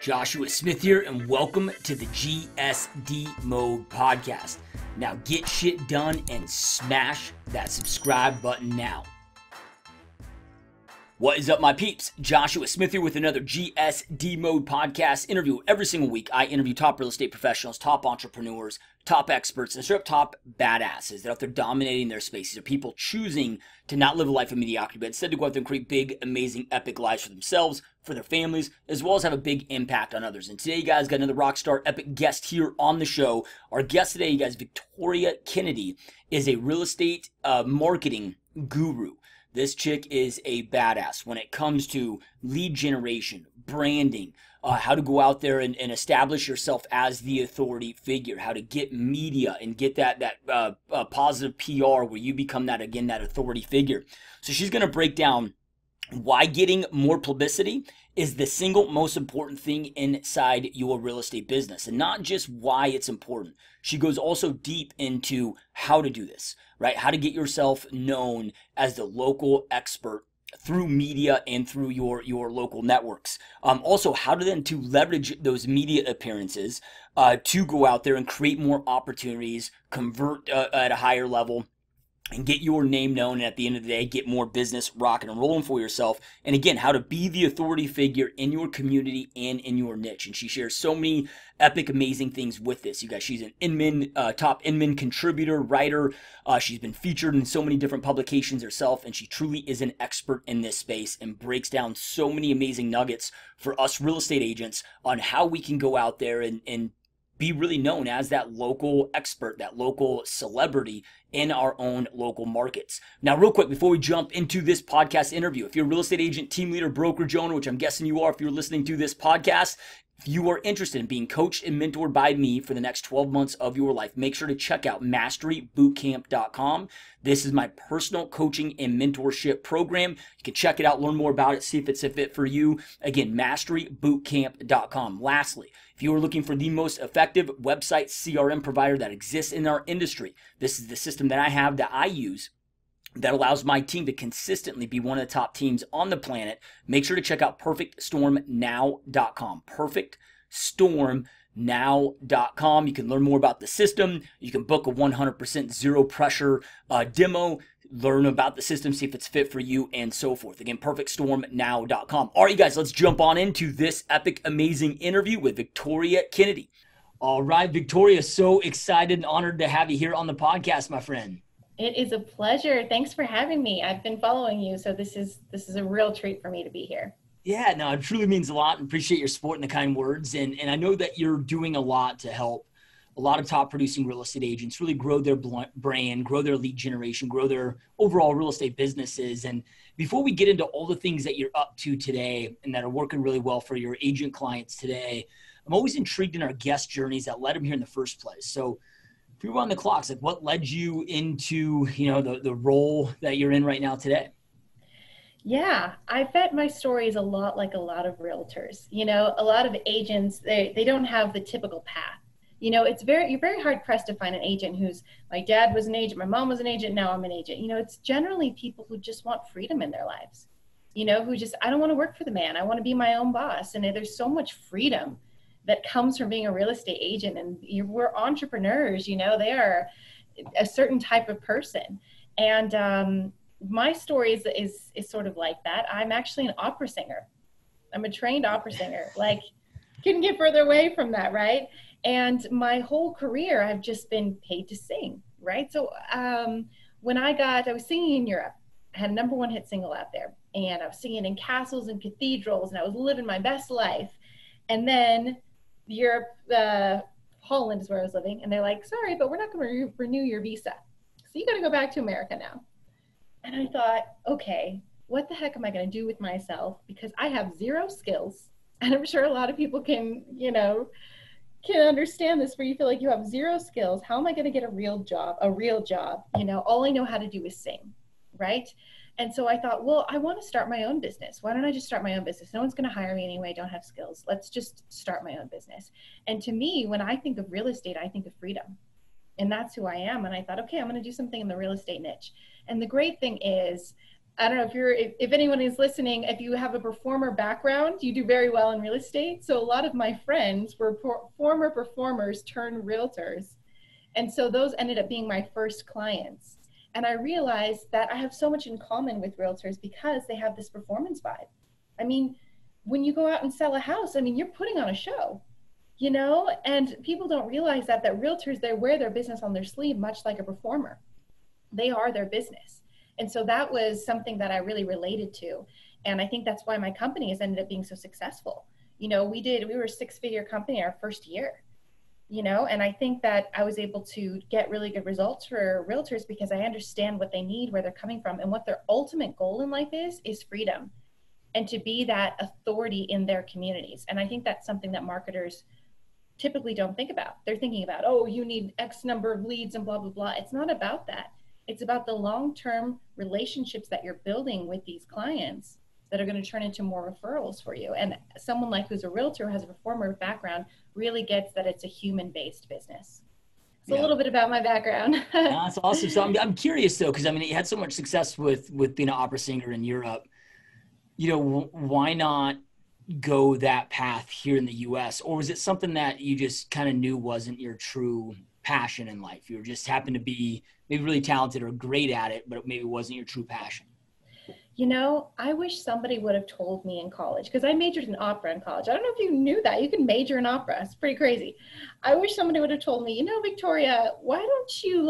Joshua Smith here, and welcome to the GSD Mode podcast. Now get shit done and smash that subscribe button now. What is up, my peeps? Joshua Smith here with another GSD Mode podcast interview. Every single week, I interview top real estate professionals, top entrepreneurs, top experts, and straight up top badasses that are out there dominating their spaces. Are people choosing to not live a life of mediocrity, but instead to go out there and create big, amazing, epic lives for themselves, for their families, as well as have a big impact on others. And today, you guys, got another rock star epic guest here on the show. Our guest today, you guys, Victoria Kennedy, is a real estate marketing guru. This chick is a badass when it comes to lead generation, branding, how to go out there and establish yourself as the authority figure, how to get media and get that positive PR where you become that authority figure. So she's going to break down why getting more publicity is the single most important thing inside your real estate business, and not just why it's important. She goes also deep into how to do this, right? How to get yourself known as the local expert through media and through your local networks. Also, how to leverage those media appearances to go out there and create more opportunities, convert at a higher level, and get your name known, and at the end of the day, get more business rocking and rolling for yourself. And again, how to be the authority figure in your community and in your niche. And she shares so many epic, amazing things with this. You guys, she's an Inman, top Inman contributor, writer. She's been featured in so many different publications herself, and she truly is an expert in this space and breaks down so many amazing nuggets for us real estate agents on how we can go out there and be really known as that local expert, that local celebrity in our own local markets. Now, real quick, before we jump into this podcast interview, if you're a real estate agent, team leader, brokerage owner, which I'm guessing you are if you're listening to this podcast, if you are interested in being coached and mentored by me for the next 12 months of your life, make sure to check out masterybootcamp.com. This is my personal coaching and mentorship program. You can check it out, learn more about it, see if it's a fit for you. Again, masterybootcamp.com. Lastly, if you are looking for the most effective website CRM provider that exists in our industry, this is the system that I have that I use that allows my team to consistently be one of the top teams on the planet. Make sure to check out perfectstormnow.com. Perfectstormnow.com. You can learn more about the system. You can book a 100% zero pressure demo, learn about the system, see if it's fit for you, and so forth. Again, perfectstormnow.com. All right, you guys, let's jump on into this epic, amazing interview with Victoria Kennedy. All right, Victoria, so excited and honored to have you here on the podcast, my friend. It is a pleasure. Thanks for having me. I've been following you, so this is a real treat for me to be here. Yeah, no, it truly means a lot, and appreciate your support and the kind words. And I know that you're doing a lot to help a lot of top producing real estate agents really grow their brand, grow their lead generation, grow their overall real estate businesses. And before we get into all the things that you're up to today and that are working really well for your agent clients today, I'm always intrigued in our guest journeys that led them here in the first place. So if you were on the clocks, like what led you into, the role that you're in right now today? Yeah, I bet my story is a lot like a lot of realtors. A lot of agents, they don't have the typical path. You're very hard pressed to find an agent who's, my dad was an agent, my mom was an agent, now I'm an agent. It's generally people who just want freedom in their lives, who just, I don't want to work for the man. I want to be my own boss. And there's so much freedom that comes from being a real estate agent, and we're entrepreneurs, they are a certain type of person. And my story is sort of like that. I'm actually an opera singer. I'm a trained opera singer, couldn't get further away from that, right? And my whole career, I've just been paid to sing, right? So when I was singing in Europe, I had a #1 hit single out there, and I was singing in castles and cathedrals, and I was living my best life. And then Europe, Holland is where I was living, and they're like, sorry, but we're not going to renew your visa. So you got to go back to America now. And I thought, okay, what the heck am I going to do with myself? Because I have zero skills, and I'm sure a lot of people can understand this, where you feel like you have zero skills. How am I going to get a real job? All I know how to do is sing, right? And so I thought, well, I want to start my own business. Why don't I just start my own business? No one's going to hire me anyway. I don't have skills. Let's just start my own business. And to me, when I think of real estate, I think of freedom. And that's who I am. And I thought, okay, I'm going to do something in the real estate niche. And the great thing is, I don't know if anyone is listening, if you have a performer background, you do very well in real estate. So a lot of my friends were former performers turned realtors. And so those ended up being my first clients. And I realized that I have so much in common with realtors because they have this performance vibe. I mean, when you go out and sell a house, I mean, you're putting on a show, and people don't realize that realtors, they wear their business on their sleeve, much like a performer. They are their business. And so that was something that I really related to. And I think that's why my company has ended up being so successful. We were a 6-figure company our first year, and I think that I was able to get really good results for realtors because I understand what they need, where they're coming from, and what their ultimate goal in life is freedom and to be that authority in their communities. And I think that's something that marketers typically don't think about. They're thinking about, oh, you need X number of leads and blah, blah, blah. It's not about that. It's about the long-term relationships that you're building with these clients that are going to turn into more referrals for you. And someone like who's a realtor, who has a performer background, really gets that it's a human-based business. So a little bit about my background. That's awesome. So I'm curious though, because I mean, you had so much success with being an opera singer in Europe. Why not go that path here in the U.S.? Or was it something that you just kind of knew wasn't your true passion in life? You just happened to be maybe really talented or great at it, but it maybe wasn't your true passion. I wish somebody would have told me in college, because I majored in opera in college. I don't know if you knew that. You can major in opera. It's pretty crazy. I wish somebody would have told me, Victoria, why don't you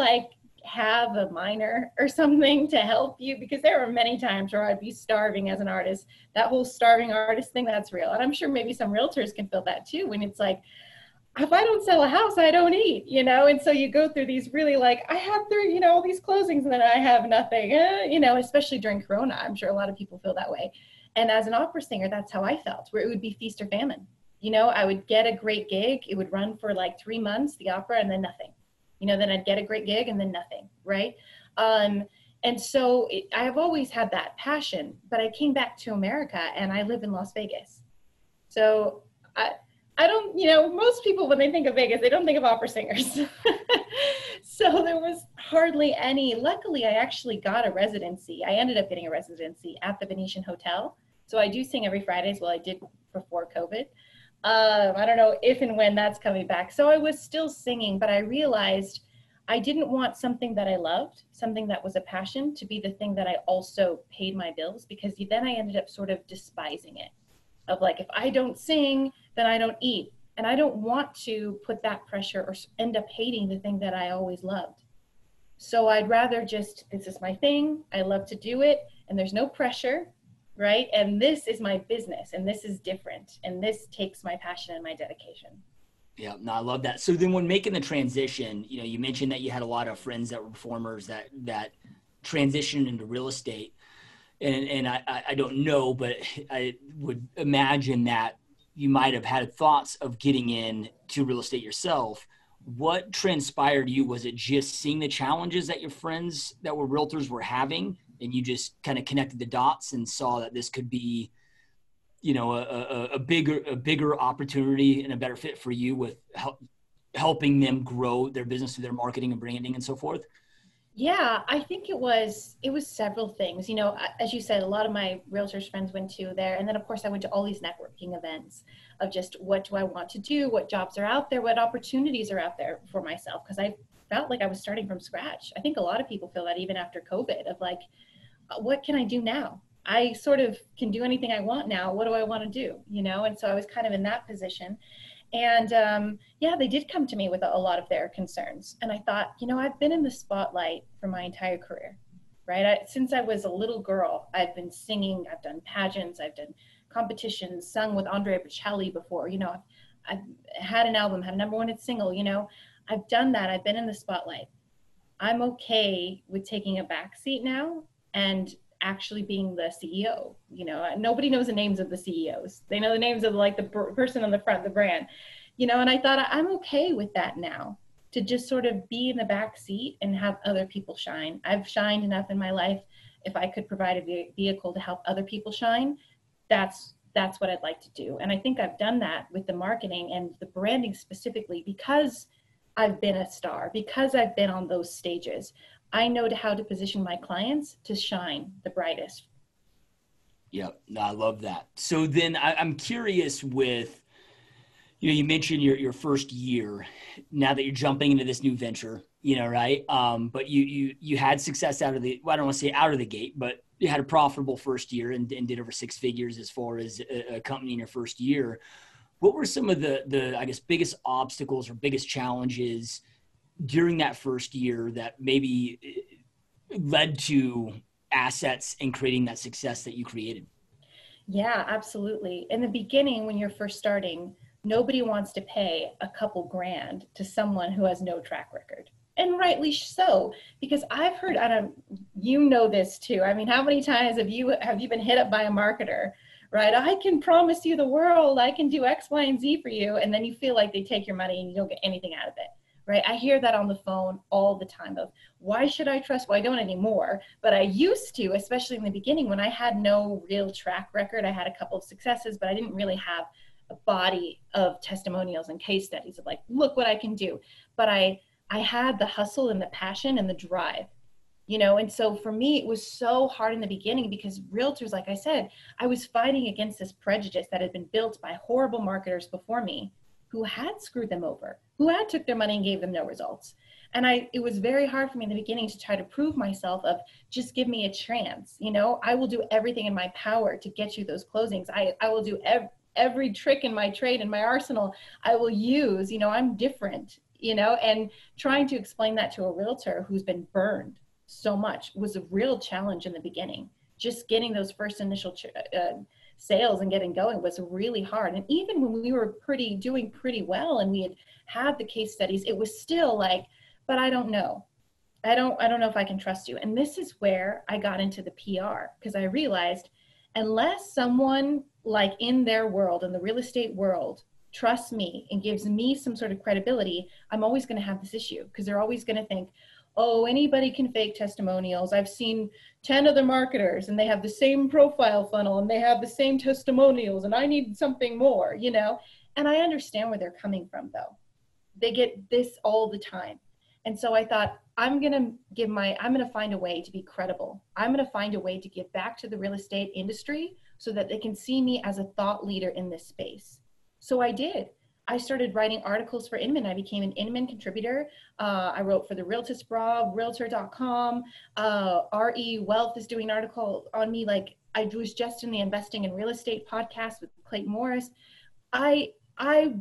have a minor or something to help you? Because there were many times where I'd be starving as an artist. That whole starving artist thing, that's real. And I'm sure maybe some realtors can feel that too, when it's like, if I don't sell a house, I don't eat, and so you go through these really I have three, all these closings and then I have nothing, especially during Corona. I'm sure a lot of people feel that way. And as an opera singer, that's how I felt, where it would be feast or famine. I would get a great gig. It would run for 3 months, the opera, and then nothing. Then I'd get a great gig and then nothing, right? And so I have always had that passion, but I came back to America and I live in Las Vegas. So I don't, most people, when they think of Vegas, they don't think of opera singers. So there was hardly any. Luckily, I actually got a residency. I ended up getting a residency at the Venetian Hotel. So I do sing every Fridays. Well, I did before COVID. I don't know if and when that's coming back. So I was still singing, but I realized I didn't want something that I loved, something that was a passion, to be the thing that I also paid my bills, because then I ended up sort of despising it. Of if I don't sing, then I don't eat. And I don't want to put that pressure or end up hating the thing that I always loved. So I'd rather this is my thing. I love to do it. And there's no pressure, right? And this is my business, and this is different. And this takes my passion and my dedication. Yeah, no, I love that. So then when making the transition, you mentioned that you had a lot of friends that were performers that transitioned into real estate. And I don't know, but I would imagine that you might have had thoughts of getting into real estate yourself. What transpired to you? Was it just seeing the challenges that your friends that were realtors were having, and you just kind of connected the dots and saw that this could be, a bigger opportunity and a better fit for you with helping them grow their business through their marketing and branding and so forth? Yeah, I think it was several things. As you said, a lot of my realtors friends went to there. And then, of course, I went to all these networking events of just, what do I want to do? What jobs are out there? What opportunities are out there for myself? Because I felt like I was starting from scratch. I think a lot of people feel that even after COVID, of what can I do now? I sort of can do anything I want now. What do I want to do? And so I was kind of in that position. And they did come to me with a lot of their concerns. And I thought, I've been in the spotlight for my entire career, right? Since I was a little girl, I've been singing, I've done pageants, I've done competitions, sung with Andre Bocelli before, I've had an album, had a #1 hit single, I've done that. I've been in the spotlight. I'm okay with taking a back seat now and actually being the CEO. Nobody knows the names of the CEOs. They know the names of the person on the front of the brand, and I thought, I'm okay with that now, to just sort of be in the back seat and have other people shine. I've shined enough in my life. If I could provide a vehicle to help other people shine, that's what I'd like to do. And I think I've done that with the marketing and the branding specifically, because I've been a star, because I've been on those stages. I know how to position my clients to shine the brightest. Yeah, no, I love that. So then I'm curious with, you mentioned your first year, now that you're jumping into this new venture, right? But you had success out of the, well, I don't want to say out of the gate, but you had a profitable first year and did over six figures as far as a company in your first year. What were some of the I guess biggest obstacles or biggest challenges during that first year that maybe led to assets and creating that success that you created? Yeah, absolutely. In the beginning, when you're first starting, nobody wants to pay a couple grand to someone who has no track record. And rightly so, because I've heard, I don't, you know this too. I mean, how many times have you been hit up by a marketer, right? I can promise you the world, I can do X, Y, and Z for you. And then you feel like they take your money and you don't get anything out of it, right? I hear that on the phone all the time of, why should I trust? Well, I don't anymore, but I used to, especially in the beginning when I had no real track record. I had a couple of successes, but I didn't really have a body of testimonials and case studies of like, look what I can do. But I had the hustle and the passion and the drive, and so for me, it was so hard in the beginning because realtors, like I said, I was fighting against this prejudice that had been built by horrible marketers before me who had screwed them over, who had took their money and gave them no results. And it was very hard for me in the beginning to try to prove myself of just give me a chance. I will do everything in my power to get you those closings. I will do every trick in my trade and my arsenal I will use. I'm different, and trying to explain that to a realtor who's been burned so much was a real challenge in the beginning. Just getting those first initial sales and getting going was really hard. And even when we were doing pretty well and we had the case studies, it was still like, but I don't know. I don't know if I can trust you. And this is where I got into the PR, because I realized unless someone like in their world, in the real estate world, trusts me and gives me some sort of credibility, I'm always going to have this issue, because they're always going to think, oh, anybody can fake testimonials. I've seen 10 other marketers and they have the same profile funnel and they have the same testimonials and I need something more, And I understand where they're coming from though. They get this all the time. And so I thought, I'm going to find a way to be credible. I'm going to find a way to give back to the real estate industry so that they can see me as a thought leader in this space. So I did. I started writing articles for Inman. I became an Inman contributor. I wrote for the Realtors blog, realtor.com. RE Wealth is doing an article on me. Like I was just in the Investing in Real Estate podcast with Clayton Morris. I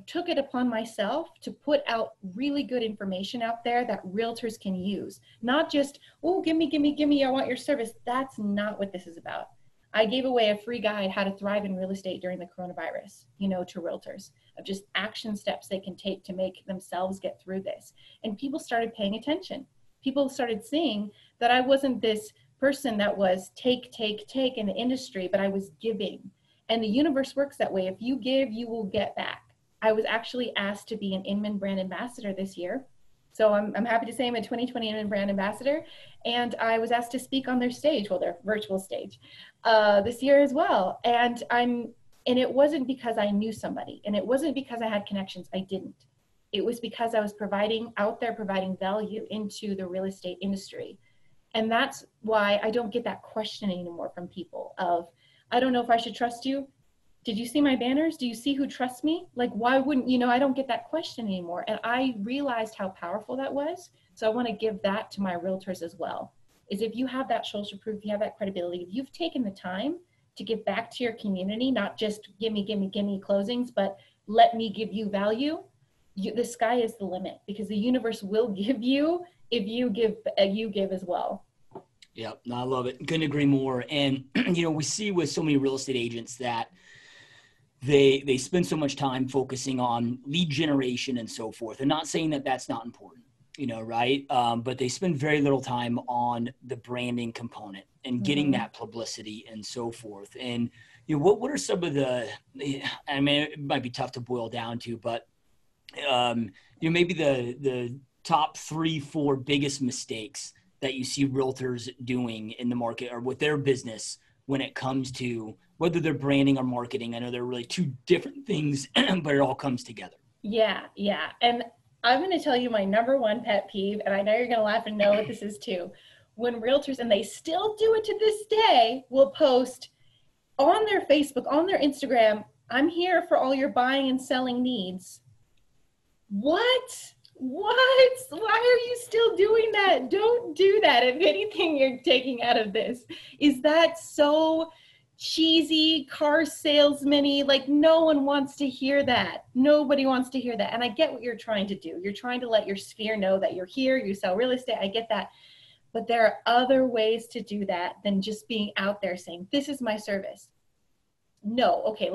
took it upon myself to put out really good information out there that realtors can use. Not just, oh, give me, I want your service. That's not what this is about. I gave away a free guide, how to thrive in real estate during the coronavirus, to realtors, of just action steps they can take to make themselves get through this. And people started paying attention. People started seeing that I wasn't this person that was take in the industry, but I was giving. And the universe works that way. If you give, you will get back. I was actually asked to be an Inman brand ambassador this year. So I'm happy to say I'm a 2020 Inman brand ambassador. And I was asked to speak on their stage, well, their virtual stage, this year as well. And it wasn't because I knew somebody, and it wasn't because I had connections. I didn't. It was because I was providing value into the real estate industry. And that's why I don't get that question anymore from people of, I don't know if I should trust you. Did you see my banners? Do you see who trusts me? Like, why wouldn't, I don't get that question anymore. And I realized how powerful that was. So I want to give that to my realtors as well. Is if you have that social proof, you have that credibility, if you've taken the time to give back to your community, not just give me closings, but let me give you value, the sky is the limit, because the universe will give you if you give as well. Yeah, no, I love it. Couldn't agree more. And, we see with so many real estate agents that they spend so much time focusing on lead generation and so forth. And not saying that that's not important, right? But they spend very little time on the branding component and getting that publicity and so forth. And, what are some of I mean, it might be tough to boil down to, but, maybe the top 3-4 biggest mistakes that you see realtors doing in the market or with their business when it comes to whether they're branding or marketing. I know they're really two different things, but it all comes together. Yeah. And I'm going to tell you my number one pet peeve, and I know you're going to laugh and know what this is too. When realtors, and they still do it to this day, will post on their Facebook, on their Instagram, I'm here for all your buying and selling needs. What? What? Why are you still doing that? Don't do that. If anything you're taking out of this, is that so cheesy, car salesman-y? Like, no one wants to hear that. Nobody wants to hear that. And I get what you're trying to do. You're trying to let your sphere know that you're here, you sell real estate. I get that. But there are other ways to do that than just being out there saying, this is my service. No, okay,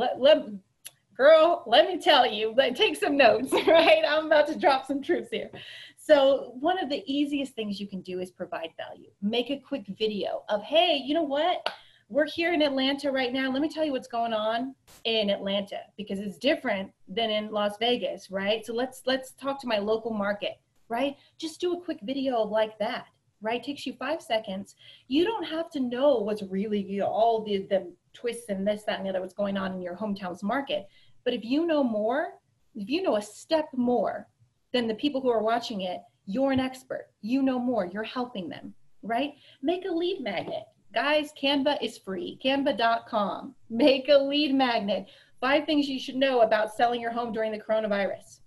girl, let me tell you, take some notes, right? I'm about to drop some truths here. So one of the easiest things you can do is provide value. Make a quick video of, hey, you know what? We're here in Atlanta right now. Let me tell you what's going on in Atlanta, because it's different than in Las Vegas, right? So let's talk to my local market, right? Just do a quick video like that, right? Takes you 5 seconds. You don't have to know what's really, you know, all the twists and this, that, and the other, what's going on in your hometown's market. But if you know more, if you know a step more than the people who are watching it, you're an expert. You know more. You're helping them, right? Make a lead magnet. Guys, Canva is free. Canva.com. Make a lead magnet. 5 things you should know about selling your home during the coronavirus.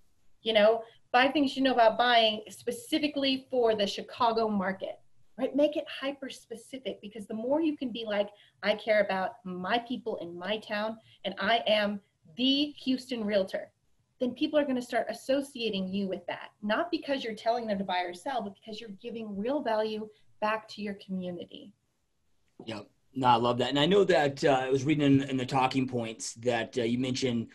You know, 5 things you know about buying specifically for the Chicago market, right? Make it hyper specific, because the more you can be like, I care about my people in my town, and I am the Houston realtor, then people are going to start associating you with that. Not because you're telling them to buy or sell, but because you're giving real value back to your community. Yep. No, I love that. And I know that I was reading in the talking points that you mentioned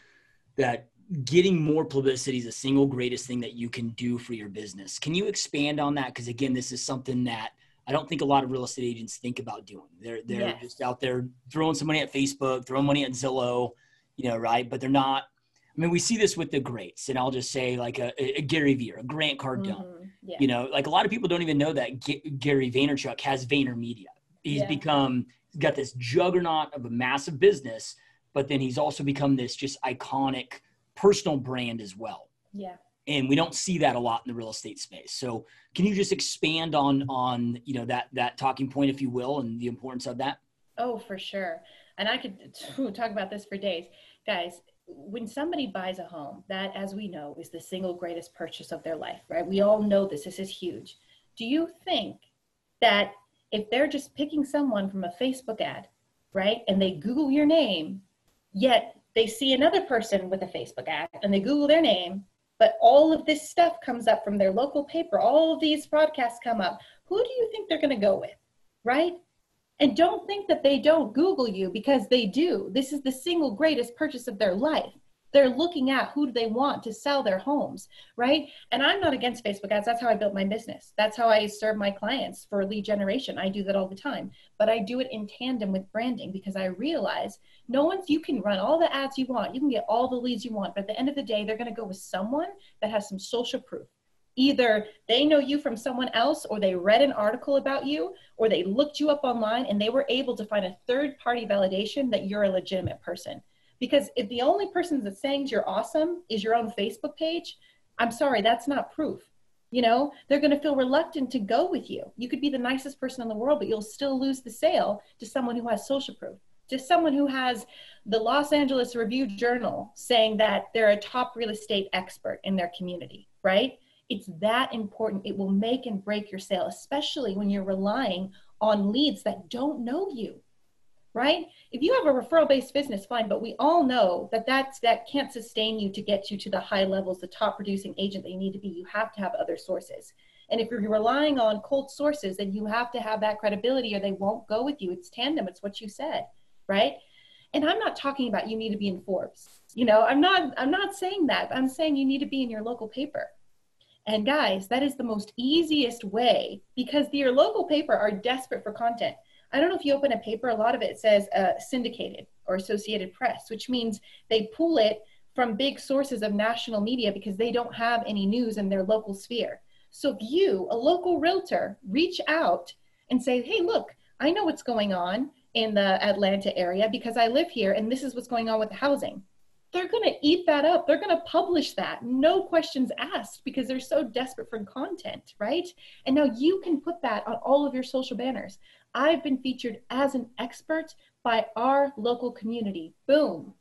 that getting more publicity is the single greatest thing that you can do for your business. Can you expand on that? Because again, this is something that I don't think a lot of real estate agents think about doing. They're Yes. just out there throwing some money at Facebook, throwing money at Zillow, you know, right? But they're not. I mean, we see this with the greats, and I'll just say like a Gary Vee, a Grant Cardone. Mm-hmm. Yeah. You know, like a lot of people don't even know that Gary Vaynerchuk has VaynerMedia. He's got this juggernaut of a massive business, but then he's also become this just iconic personal brand as well. Yeah. And we don't see that a lot in the real estate space. So can you just expand on you know, that talking point, if you will, and the importance of that? Oh, for sure. And I could talk about this for days. Guys, when somebody buys a home, that, as we know, is the single greatest purchase of their life, right? We all know this. This is huge. Do you think that if they're just picking someone from a Facebook ad, right, and they Google your name, yet they see another person with a Facebook ad and they Google their name, but all of this stuff comes up from their local paper, all of these broadcasts come up, who do you think they're going to go with, right? And don't think that they don't Google you, because they do. This is the single greatest purchase of their life. They're looking at who do they want to sell their homes, right? And I'm not against Facebook ads. That's how I built my business. That's how I serve my clients for lead generation. I do that all the time. But I do it in tandem with branding, because I realize you can run all the ads you want. You can get all the leads you want. But at the end of the day, they're going to go with someone that has some social proof. Either they know you from someone else, or they read an article about you, or they looked you up online and they were able to find a third-party validation that you're a legitimate person. Because if the only person that's saying you're awesome is your own Facebook page, I'm sorry, that's not proof. You know, they're going to feel reluctant to go with you. You could be the nicest person in the world, but you'll still lose the sale to someone who has social proof, to someone who has the Los Angeles Review-Journal saying that they're a top real estate expert in their community, right? It's that important. It will make and break your sale, especially when you're relying on leads that don't know you, right? If you have a referral-based business, fine, but we all know that that can't sustain you to get you to the high levels, the top producing agent that you need to be. You have to have other sources. And if you're relying on cold sources, then you have to have that credibility, or they won't go with you. It's tandem. It's what you said, right? And I'm not talking about you need to be in Forbes. You know, I'm not saying that. I'm saying you need to be in your local paper. And guys, that is the most easiest way, because your local paper are desperate for content. I don't know if you open a paper, a lot of it says syndicated or Associated Press, which means they pull it from big sources of national media because they don't have any news in their local sphere. So if you, a local realtor, reach out and say, hey, look, I know what's going on in the Atlanta area because I live here, and this is what's going on with the housing. they're going to eat that up. They're going to publish that. No questions asked because they're so desperate for content, right? And now you can put that on all of your social banners. I've been featured as an expert by our local community. Boom.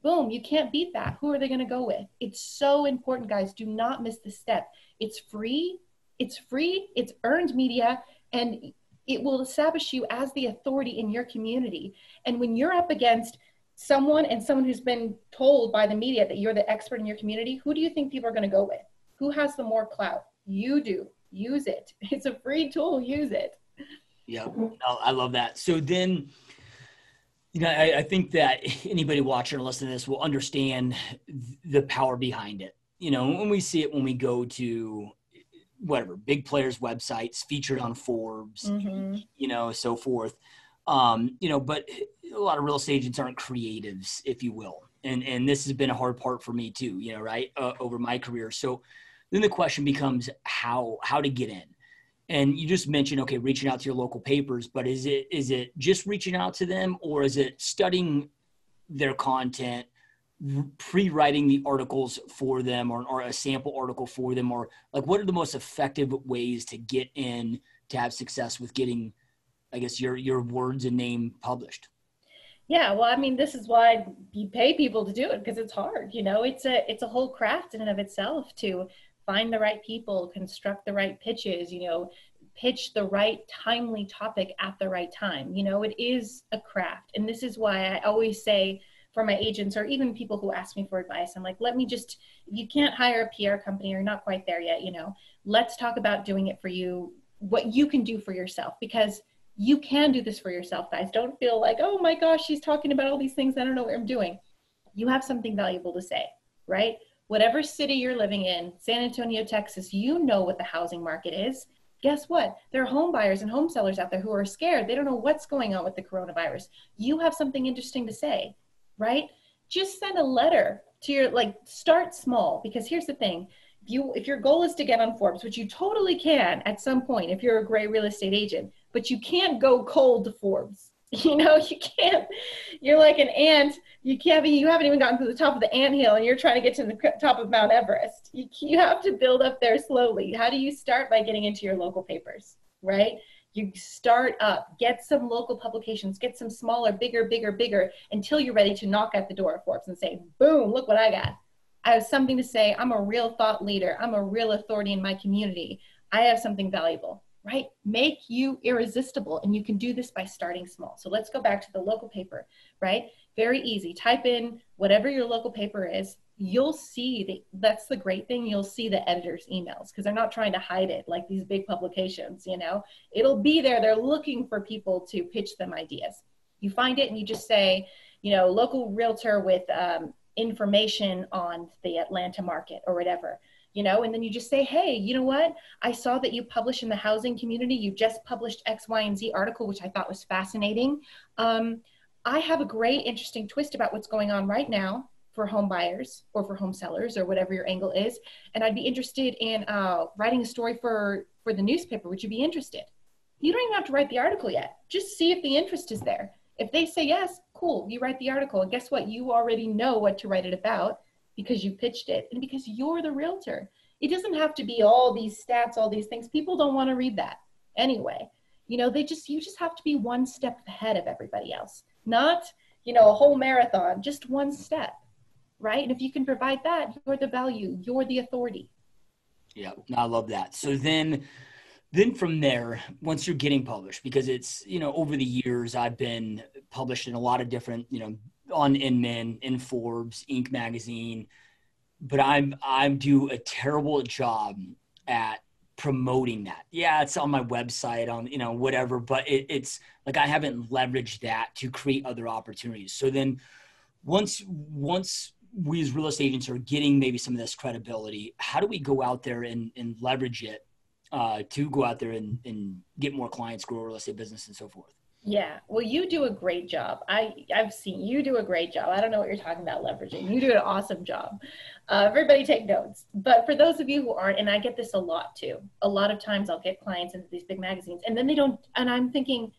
Boom. You can't beat that. Who are they going to go with? It's so important, guys. Do not miss this step. It's free. It's free. It's earned media. And it will establish you as the authority in your community. And when you're up against someone who's been told by the media that you're the expert in your community, who do you think people are going to go with? Who has the more clout? You do. Use it. It's a free tool. Use it. Yeah, I love that. So then, I think that anybody watching or listening to this will understand the power behind it. When we see it, when we go to whatever big players' websites featured on Forbes, so forth. But a lot of real estate agents aren't creatives, if you will. And this has been a hard part for me too, right, over my career. So then the question becomes how to get in. And you just mentioned, okay, reaching out to your local papers, but is it just reaching out to them, or is it studying their content, pre-writing the articles for them, or a sample article for them, or like what are the most effective ways to get in to have success with getting, I guess, your words and name published? Yeah, well, I mean, this is why you pay people to do it, because it's hard. It's a whole craft in and of itself to find the right people, construct the right pitches, pitch the right timely topic at the right time. It is a craft. And this is why I always say for my agents, or even people who ask me for advice, I'm like, if you can't hire a PR company, or you're not quite there yet, let's talk about doing it for you, what you can do for yourself, because you can do this for yourself, guys. Don't feel like, oh my gosh, she's talking about all these things, I don't know what I'm doing. You have something valuable to say, right? Whatever city you're living in, San Antonio, Texas, you know what the housing market is. Guess what? There are home buyers and home sellers out there who are scared. They don't know what's going on with the coronavirus. You have something interesting to say, right? Just send a letter to start small, because here's the thing. If your goal is to get on Forbes, which you totally can at some point if you're a great real estate agent, but you can't go cold to Forbes. You can't, you're like an ant. You haven't even gotten to the top of the anthill and you're trying to get to the top of Mount Everest. You have to build up there slowly. How do you start? By getting into your local papers, right? You start up, get some local publications, get some smaller, bigger, until you're ready to knock at the door of Forbes and say, boom, look what I got. I have something to say. I'm a real thought leader. I'm a real authority in my community. I have something valuable. Right? Make you irresistible. And you can do this by starting small. So let's go back to the local paper, right? Very easy. Type in whatever your local paper is. You'll see that's the great thing. You'll see the editor's emails, because they're not trying to hide it like these big publications, it'll be there. They're looking for people to pitch them ideas. You find it and you just say, local realtor with information on the Atlanta market or whatever. And then you just say, hey, you know what? I saw that you publish in the housing community. You just published X, Y, and Z article, which I thought was fascinating. I have a great, interesting twist about what's going on right now for home buyers or for home sellers or whatever your angle is. And I'd be interested in writing a story for the newspaper. Would you be interested? You don't even have to write the article yet. Just see if the interest is there. If they say yes, cool, you write the article. And guess what? You already know what to write it about, because you pitched it and because you're the realtor. It doesn't have to be all these stats, all these things. People don't want to read that anyway. You just have to be one step ahead of everybody else. Not, a whole marathon, just one step, right? And if you can provide that, you're the value, you're the authority. Yeah, I love that. So then from there, once you're getting published, because it's, over the years, I've been published in a lot of different, on Inman, in Forbes, Inc. magazine, but I do a terrible job at promoting that. Yeah, it's on my website, on whatever, but it's like I haven't leveraged that to create other opportunities. So then once we as real estate agents are getting maybe some of this credibility, how do we go out there and leverage it to go out there and get more clients, grow a real estate business, and so forth? Yeah, well, you do a great job. I've seen you do a great job. I don't know what you're talking about leveraging. You do an awesome job. Everybody take notes. But for those of you who aren't, and I get this a lot too, a lot of times I'll get clients into these big magazines and then they don't, and I'm thinking,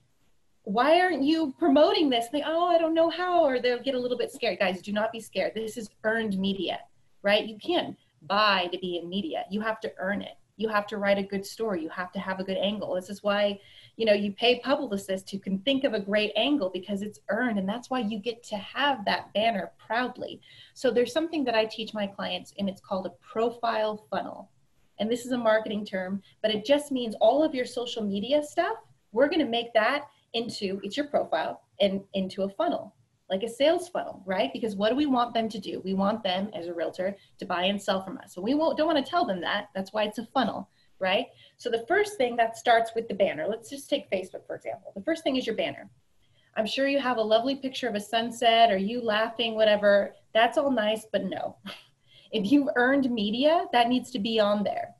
why aren't you promoting this? They, oh, I don't know how, or they'll get a little bit scared. Guys, do not be scared. This is earned media, right? You can't buy to be in media. You have to earn it. You have to write a good story. You have to have a good angle. This is why, you know, you pay publicists who can think of a great angle because it's earned. And that's why you get to have that banner proudly. So there's something that I teach my clients, and it's called a profile funnel. And this is a marketing term, but it just means all of your social media stuff, we're going to make that into, it's your profile, and into a funnel, like a sales funnel, right? Because what do we want them to do? We want them as a realtor to buy and sell from us. So we don't want to tell them that. That's why it's a funnel, right? So the first thing that starts with the banner, let's just take Facebook, for example. The first thing is your banner. I'm sure you have a lovely picture of a sunset or you laughing, whatever. That's all nice, but no. If you've earned media, that needs to be on there.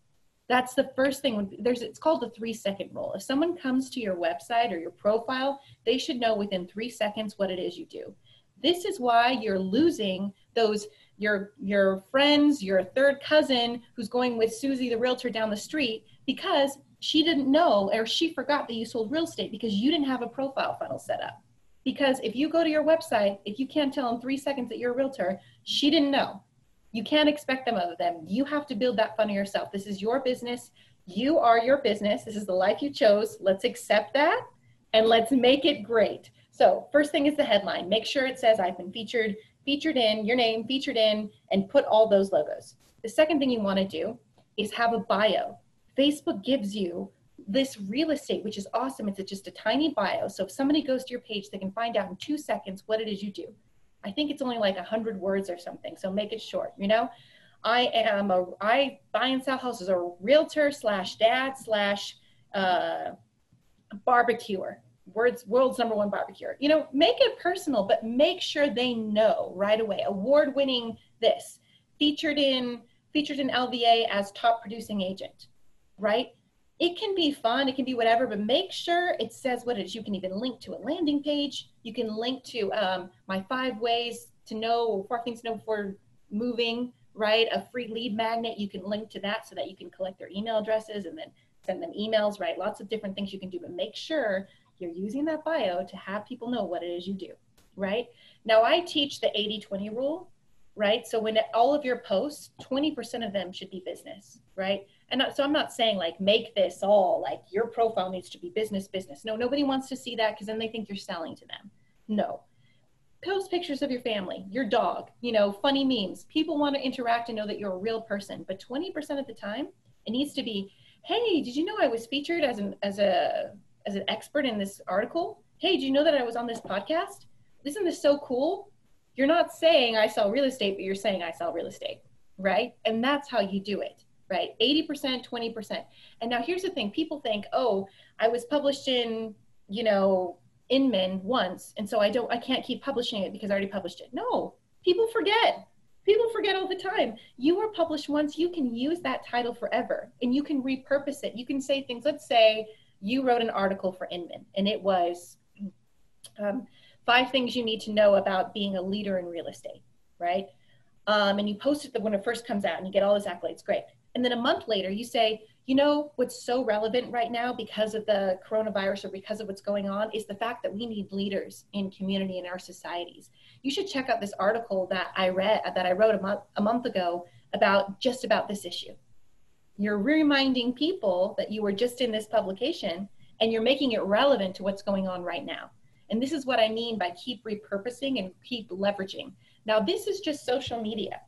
That's the first thing. It's called the 3-second rule. If someone comes to your website or your profile, they should know within 3 seconds what it is you do. This is why you're losing those, your friends, your third cousin who's going with Susie the realtor down the street because she didn't know, or she forgot that you sold real estate because you didn't have a profile funnel set up. Because if you go to your website, if you can't tell in 3 seconds that you're a realtor, she didn't know. You can't expect them of them. You have to build that funnel yourself. This is your business. You are your business. This is the life you chose. Let's accept that and let's make it great. So first thing is the headline. Make sure it says I've been featured in, your name, featured in, and put all those logos. The second thing you want to do is have a bio. Facebook gives you this real estate, which is awesome. It's just a tiny bio. So if somebody goes to your page, they can find out in 2 seconds what it is you do. I think it's only like 100 words or something. So make it short, you know. I buy and sell houses, a realtor / dad / barbecuer. World's #1 barbecuer. You know, make it personal, but make sure they know right away. Award-winning this, featured in LVA as top producing agent, right? It can be fun, it can be whatever, but make sure it says what it is. You can even link to a landing page. You can link to my 5 ways to know, 4 things to know before moving, right? A free lead magnet. You can link to that so that you can collect their email addresses and then send them emails, right? Lots of different things you can do, but make sure you're using that bio to have people know what it is you do, right? Now I teach the 80-20 rule, right? So when all of your posts, 20% of them should be business, right? And so I'm not saying like, make this all like your profile needs to be business. No, nobody wants to see that because then they think you're selling to them. No. Post pictures of your family, your dog, you know, funny memes. People want to interact and know that you're a real person, but 20% of the time it needs to be, hey, did you know I was featured as an expert in this article? Hey, did you know that I was on this podcast? Isn't this so cool? You're not saying I sell real estate, but you're saying I sell real estate, right? And that's how you do it, right? 80%, 20%. And now here's the thing. People think, oh, I was published in, you know, Inman once, and so I can't keep publishing it because I already published it. No, people forget. People forget all the time. You were published once, you can use that title forever, and you can repurpose it. You can say things, let's say you wrote an article for Inman, and it was 5 things you need to know about being a leader in real estate, right? And you post it when it first comes out and you get all these accolades, great. And then a month later you say, you know, what's so relevant right now because of the coronavirus or because of what's going on is the fact that we need leaders in community in our societies. You should check out this article that I wrote a month ago about this issue. You're reminding people that you were just in this publication and you're making it relevant to what's going on right now. And this is what I mean by keep repurposing and keep leveraging. Now, this is just social media.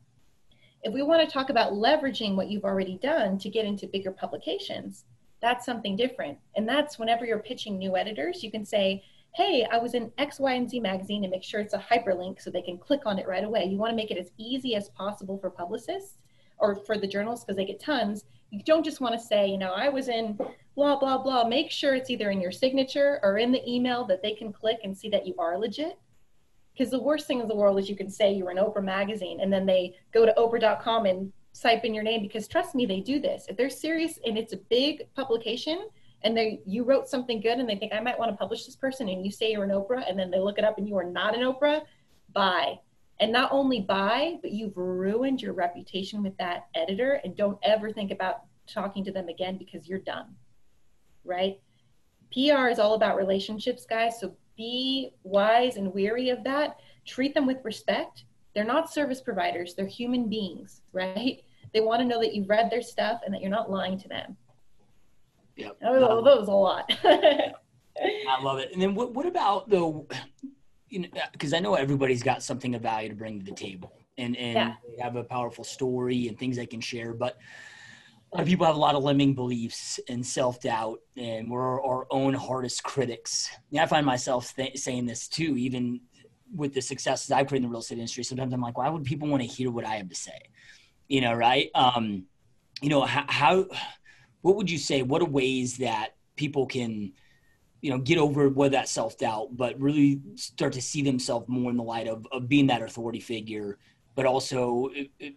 If we want to talk about leveraging what you've already done to get into bigger publications, that's something different. And that's whenever you're pitching new editors, you can say, hey, I was in X, Y, and Z magazine, and make sure it's a hyperlink so they can click on it right away. You want to make it as easy as possible for publicists or for the journalists because they get tons. You don't just want to say, you know, I was in blah, blah, blah. Make sure it's either in your signature or in the email that they can click and see that you are legit. Because the worst thing in the world is you can say you were in Oprah magazine and then they go to Oprah.com and type in your name, because trust me, they do this. If they're serious and it's a big publication and you wrote something good and they think I might want to publish this person and you say you're an Oprah and then they look it up and you are not an Oprah, bye. And not only bye, but you've ruined your reputation with that editor, and don't ever think about talking to them again because you're done, right? PR is all about relationships, guys. So be wise and wary of that. Treat them with respect. They're not service providers. They're human beings, right? They want to know that you've read their stuff and that you're not lying to them. Yep. Oh, that was a lot. I love it. And then what about the, because I know everybody's got something of value to bring to the table, and Yeah. they have a powerful story and things they can share, but a lot of people have a lot of limiting beliefs and self-doubt, and we're our own hardest critics. And I find myself saying this too, even with the successes I've created in the real estate industry. Sometimes I'm like, why would people want to hear what I have to say? Right? How what would you say, what are ways that people can, get over whether that self-doubt, but really start to see themselves more in the light of being that authority figure, but also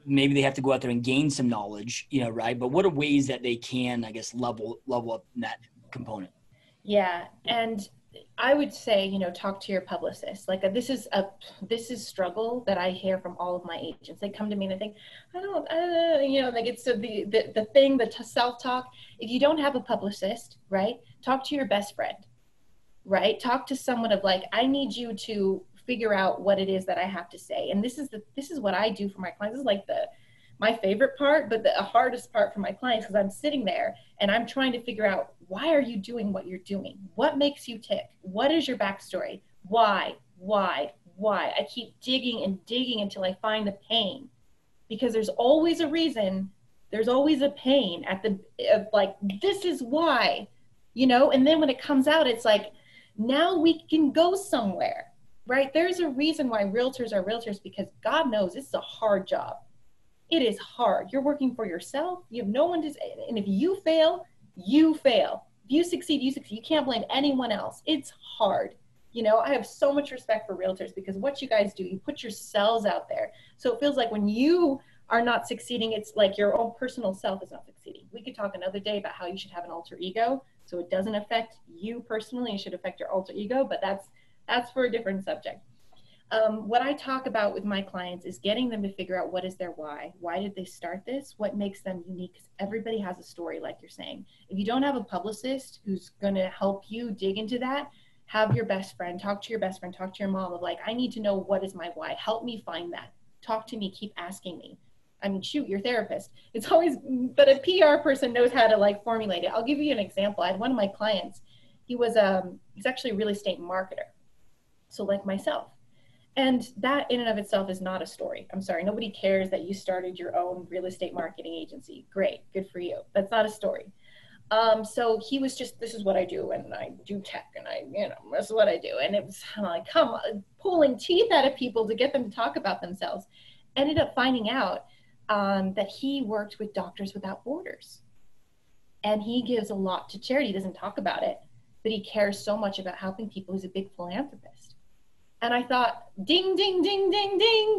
maybe they have to go out there and gain some knowledge, right? But what are ways that they can, I guess, level up in that component? Yeah. And I would say, talk to your publicist. Like this is struggle that I hear from all of my agents. They come to me and they think, I don't, like it's the thing, the self-talk. If you don't have a publicist, right, talk to your best friend, right? Talk to someone of like, I need you to figure out what it is that I have to say. And this is what I do for my clients. This is like my favorite part, but the hardest part for my clients, because I'm sitting there and I'm trying to figure out, why are you doing what you're doing? What makes you tick? What is your backstory? Why? I keep digging and digging until I find the pain, because there's always a reason. There's always a pain at like, this is why, and then when it comes out, it's like, now we can go somewhere, right? There's a reason why realtors are realtors, because God knows it's a hard job. It is hard. You're working for yourself. You have no one to, and if you fail, you fail. If you succeed, you succeed. You can't blame anyone else. It's hard. I have so much respect for realtors, because what you guys do, you put yourselves out there. So it feels like when you are not succeeding, it's like your own personal self is not succeeding. We could talk another day about how you should have an alter ego, so it doesn't affect you personally. It should affect your alter ego, but that's for a different subject. What I talk about with my clients is getting them to figure out what is their why. Why did they start this? What makes them unique? Because everybody has a story, like you're saying. If you don't have a publicist who's going to help you dig into that, have your best friend, talk to your best friend, talk to your mom of like, I need to know what is my why. Help me find that. Talk to me, keep asking me. I mean, shoot, your therapist. It's always, but a PR person knows how to like formulate it. I'll give you an example. I had one of my clients, he's actually a real estate marketer. So like myself. And that in and of itself is not a story. I'm sorry, nobody cares that you started your own real estate marketing agency. Great, good for you. That's not a story. So he was just, this is what I do, and I do tech, and that's what I do. And it was like, come on, pulling teeth out of people to get them to talk about themselves. Ended up finding out that he worked with Doctors Without Borders. And he gives a lot to charity. He doesn't talk about it, but he cares so much about helping people. He's a big philanthropist. And I thought, ding, ding, ding, ding, ding,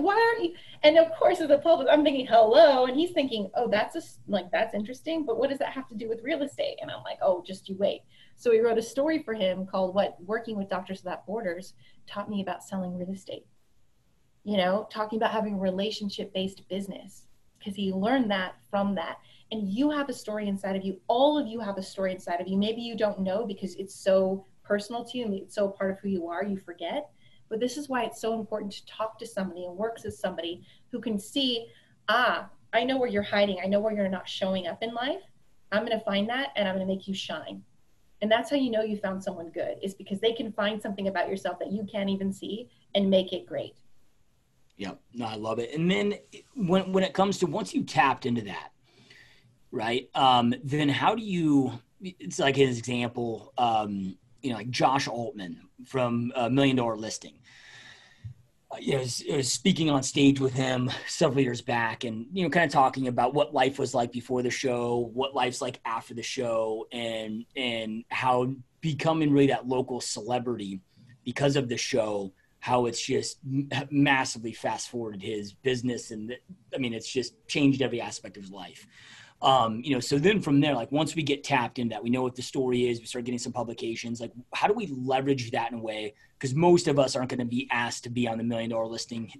why aren't you? And of course, as a public, I'm thinking, hello. And he's thinking, oh, that's interesting. But what does that have to do with real estate? And I'm like, oh, just you wait. So he wrote a story for him called Working with Doctors Without Borders Taught Me About Selling Real Estate. Talking about having a relationship-based business, because he learned that from that. And you have a story inside of you. All of you have a story inside of you. Maybe you don't know because it's so personal to you and it's so part of who you are, you forget. But this is why it's so important to talk to somebody and work with somebody who can see, I know where you're hiding. I know where you're not showing up in life. I'm going to find that and I'm going to make you shine. And that's how you know you found someone good, is because they can find something about yourself that you can't even see and make it great. Yeah, no, I love it. And then when it comes to, once you tapped into that, right, then how do you, it's like his example, like Josh Altman from $1 Million Listing. I was speaking on stage with him several years back, and kind of talking about what life was like before the show, what life's like after the show, and how becoming really that local celebrity because of the show, how it's just massively fast forwarded his business, and it's just changed every aspect of his life. So then from there, like once we get tapped into that, we know what the story is, we start getting some publications, like how do we leverage that in a way? Because most of us aren't going to be asked to be on the $1 Million Listing,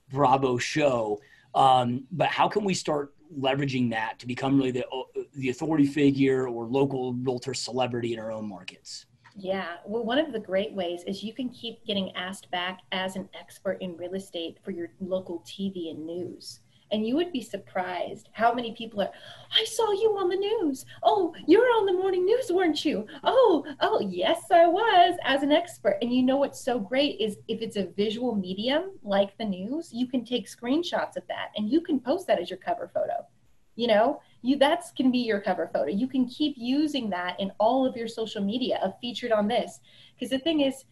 Bravo show. But how can we start leveraging that to become really the authority figure or local realtor celebrity in our own markets? Yeah, well, one of the great ways is you can keep getting asked back as an expert in real estate for your local TV and news. And you would be surprised how many people are, I saw you on the news. Oh, you're on the morning news, weren't you? Oh, yes, I was, as an expert. And you know what's so great is if it's a visual medium like the news, you can take screenshots of that and you can post that as your cover photo. You know, that can be your cover photo. You can keep using that in all of your social media of featured on this. Because the thing is,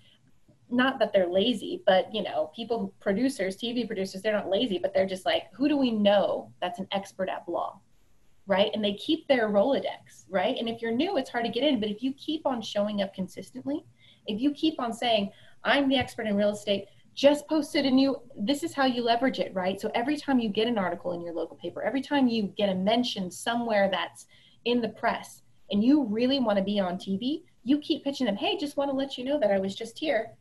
not that they're lazy, but you know, people, producers, TV producers, they're not lazy, but they're just like, who do we know that's an expert at blah, right? And they keep their Rolodex, right? And if you're new, it's hard to get in, but if you keep on showing up consistently, if you keep on saying, I'm the expert in real estate, just posted a new, this is how you leverage it, right? So every time you get an article in your local paper, every time you get a mention somewhere that's in the press and you really want to be on TV, you keep pitching them, hey, just want to let you know that I was just here.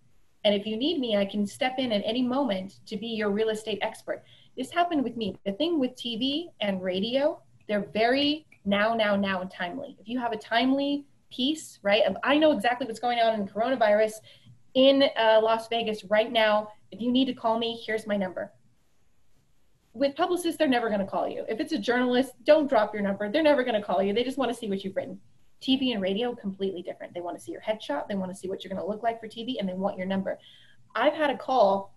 And if you need me, I can step in at any moment to be your real estate expert. This happened with me. The thing with TV and radio, they're very now, and timely. If you have a timely piece, right, of I know exactly what's going on in coronavirus in Las Vegas right now. If you need to call me, here's my number. With publicists, they're never going to call you. If it's a journalist, don't drop your number. They're never going to call you. They just want to see what you've written. TV and radio, completely different. They want to see your headshot. They want to see what you're going to look like for TV, and they want your number. I've had a call.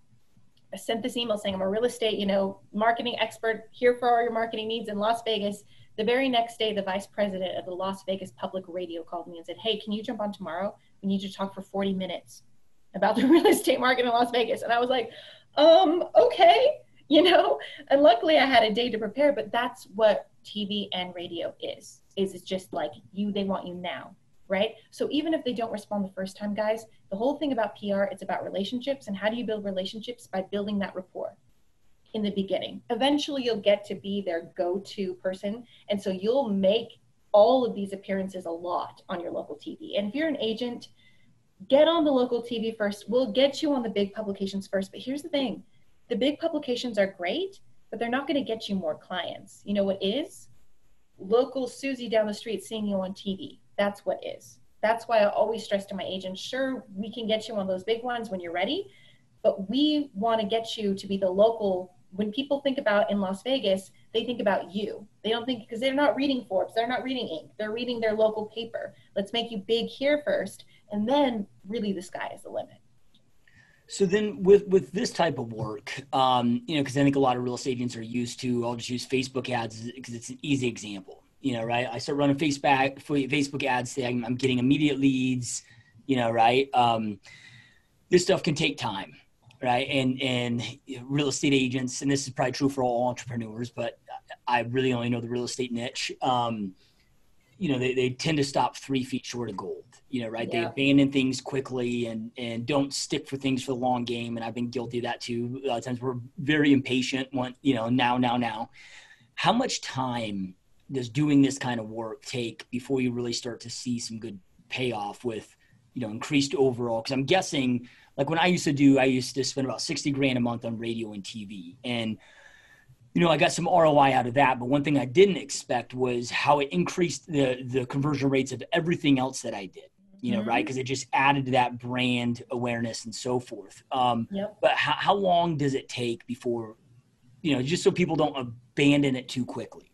I sent this email saying I'm a real estate, marketing expert here for all your marketing needs in Las Vegas. The very next day, the vice president of the Las Vegas Public Radio called me and said, hey, can you jump on tomorrow? We need you to talk for 40 minutes about the real estate market in Las Vegas. And I was like, okay, and luckily I had a day to prepare, but that's what TV and radio is it's just like they want you now, right? So even if they don't respond the first time, guys, the whole thing about PR, it's about relationships. And how do you build relationships? By building that rapport in the beginning. Eventually you'll get to be their go-to person. And so you'll make all of these appearances a lot on your local TV. And if you're an agent, get on the local TV first. We'll get you on the big publications first. But here's the thing. The big publications are great, but they're not going to get you more clients. You know what is? Local Susie down the street seeing you on TV. That's what is. That's why I always stress to my agents, sure, we can get you on those big ones when you're ready, but we want to get you to be the local. When people think about in Las Vegas, they think about you. They don't think, because they're not reading Forbes, they're not reading Inc., they're reading their local paper. Let's make you big here first, and then really the sky is the limit. So then with this type of work, because I think a lot of real estate agents are used to, I'll just use Facebook ads because it's an easy example, right? I start running Facebook ads, say I'm getting immediate leads, right? This stuff can take time, right? And real estate agents, and this is probably true for all entrepreneurs, but I really only know the real estate niche. They tend to stop 3 feet short of gold, right? Yeah. They abandon things quickly and don't stick for things for the long game. And I've been guilty of that too. A lot of times we're very impatient, now. How much time does doing this kind of work take before you really start to see some good payoff with, increased overall? Because I'm guessing, like when I used to spend about $60,000 a month on radio and TV. And I got some ROI out of that, but one thing I didn't expect was how it increased the conversion rates of everything else that I did, right? Because it just added to that brand awareness and so forth. Yep. But how long does it take before, just so people don't abandon it too quickly?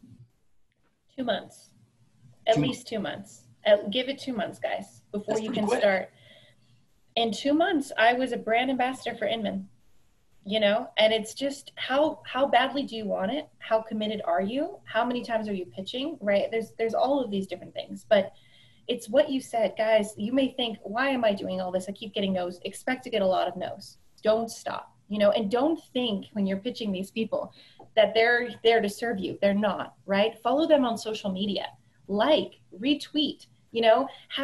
2 months, at least 2 months. Give it 2 months, guys, before That's you can quick. start. In 2 months, I was a brand ambassador for Inman. And it's just how badly do you want it? How committed are you? How many times are you pitching, right? There's all of these different things, but it's what you said, guys. You may think, why am I doing all this? I keep getting no's. Expect to get a lot of no's. Don't stop, and don't think when you're pitching these people that they're there to serve you. They're not, right? Follow them on social media, retweet,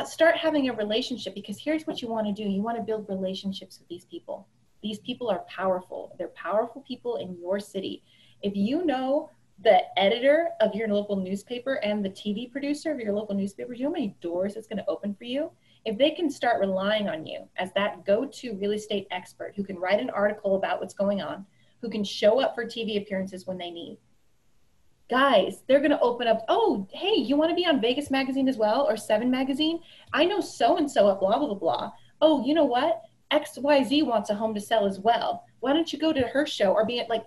start having a relationship, because here's what you want to do. You want to build relationships with these people. These people are powerful. They're powerful people in your city. If you know the editor of your local newspaper and the TV producer of your local newspaper, do you know how many doors it's going to open for you? If they can start relying on you as that go-to real estate expert who can write an article about what's going on, who can show up for TV appearances when they need, Guys, they're going to open up, oh, hey, you want to be on Vegas Magazine as well, or Seven Magazine? I know so-and-so at blah, blah, blah, blah. Oh, you know what? XYZ wants a home to sell as well. Why don't you go to her show or be at like,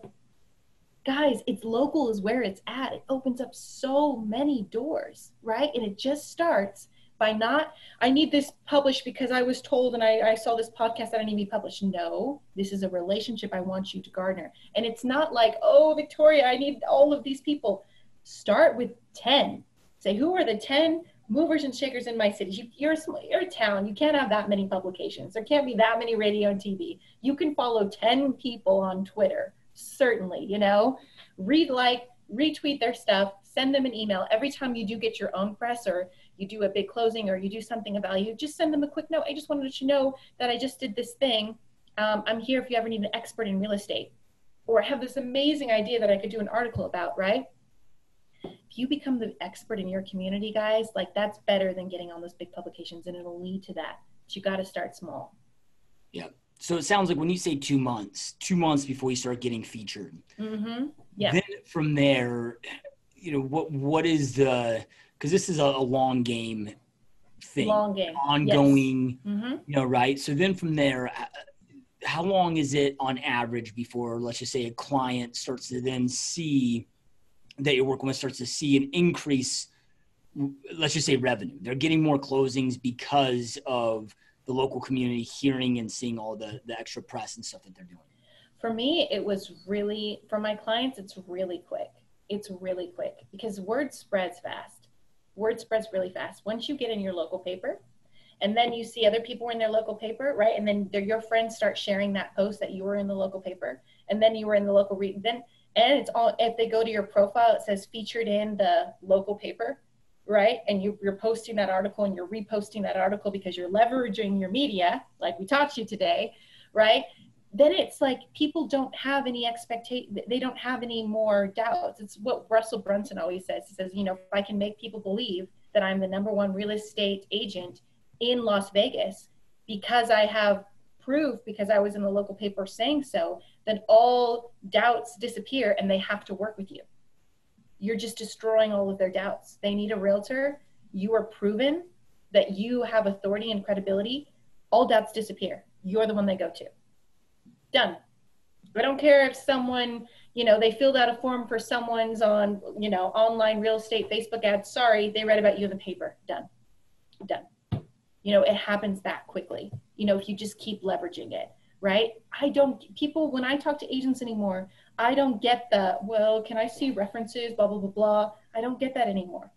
guys, it's local is where it's at. It opens up so many doors, right? And it just starts by not, I need this published because I was told and I saw this podcast that I need to be published. No, this is a relationship I want you to garner. And it's not like, oh, Victoria, I need all of these people. Start with 10. Say, who are the 10 movers and shakers in my city? You're a town. You can't have that many publications. There can't be that many radio and TV. You can follow 10 people on Twitter. Certainly, you know, retweet their stuff, send them an email. Every time you do get your own press or you do a big closing or you do something of value, just send them a quick note. I just wanted to let you know that I just did this thing. I'm here if you ever need an expert in real estate, or have this amazing idea that I could do an article about, right? If you become the expert in your community, guys, like that's better than getting on those big publications, and it'll lead to that. But you got to start small. Yeah. So it sounds like when you say 2 months before you start getting featured, Yeah. then from there, you know, what is the, because this is a long game thing, ongoing, yes. You know, right? So then from there, how long is it on average before, let's just say, a client starts to then see that you're working with, starts to see an increase, let's just say revenue? They're getting more closings because of the local community hearing and seeing all the extra press and stuff that they're doing. For me, it was really, for my clients, it's really quick. It's really quick because word spreads fast. Word spreads really fast. Once you get in your local paper and then you see other people in their local paper, right? And then your friends start sharing that post that you were in the local paper and then you were in the local and it's all, if they go to your profile, it says featured in the local paper, right? And you're posting that article and you're reposting that article because you're leveraging your media, like we taught you today, right? Then it's like people don't have any expectation. They don't have any more doubts. It's what Russell Brunson always says. He says, you know, if I can make people believe that I'm the #1 real estate agent in Las Vegas because I have proof, because I was in the local paper saying so, then all doubts disappear and they have to work with you. You're just destroying all of their doubts. They need a realtor. You are proven that you have authority and credibility. All doubts disappear. You're the one they go to. Done. I don't care if someone, you know, they filled out a form for someone's on, you know, online real estate Facebook ad. Sorry, they read about you in the paper. Done. Done. You know, it happens that quickly. You know, if you just keep leveraging it, right? When I talk to agents anymore, I don't get the, well, can I see references, blah, blah, blah, blah. I don't get that anymore.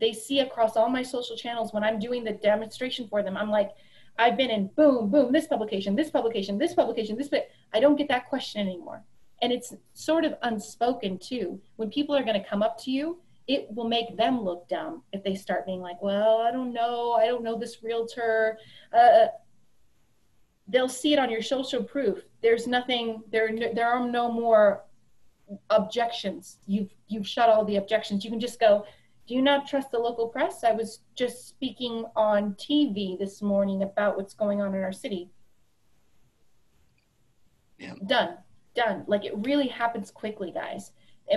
They see across all my social channels when I'm doing the demonstration for them. I'm like, I've been in boom, boom, this publication, this publication, this publication, this, but I don't get that question anymore. And it's sort of unspoken too. When people are going to come up to you, it will make them look dumb if they start being like, well, I don't know this realtor. They'll see it on your social proof. There's nothing, there are no more objections. You've shut all the objections. You can just go, do you not trust the local press? I was just speaking on TV this morning about what's going on in our city. Yeah. Done. Like it really happens quickly, guys.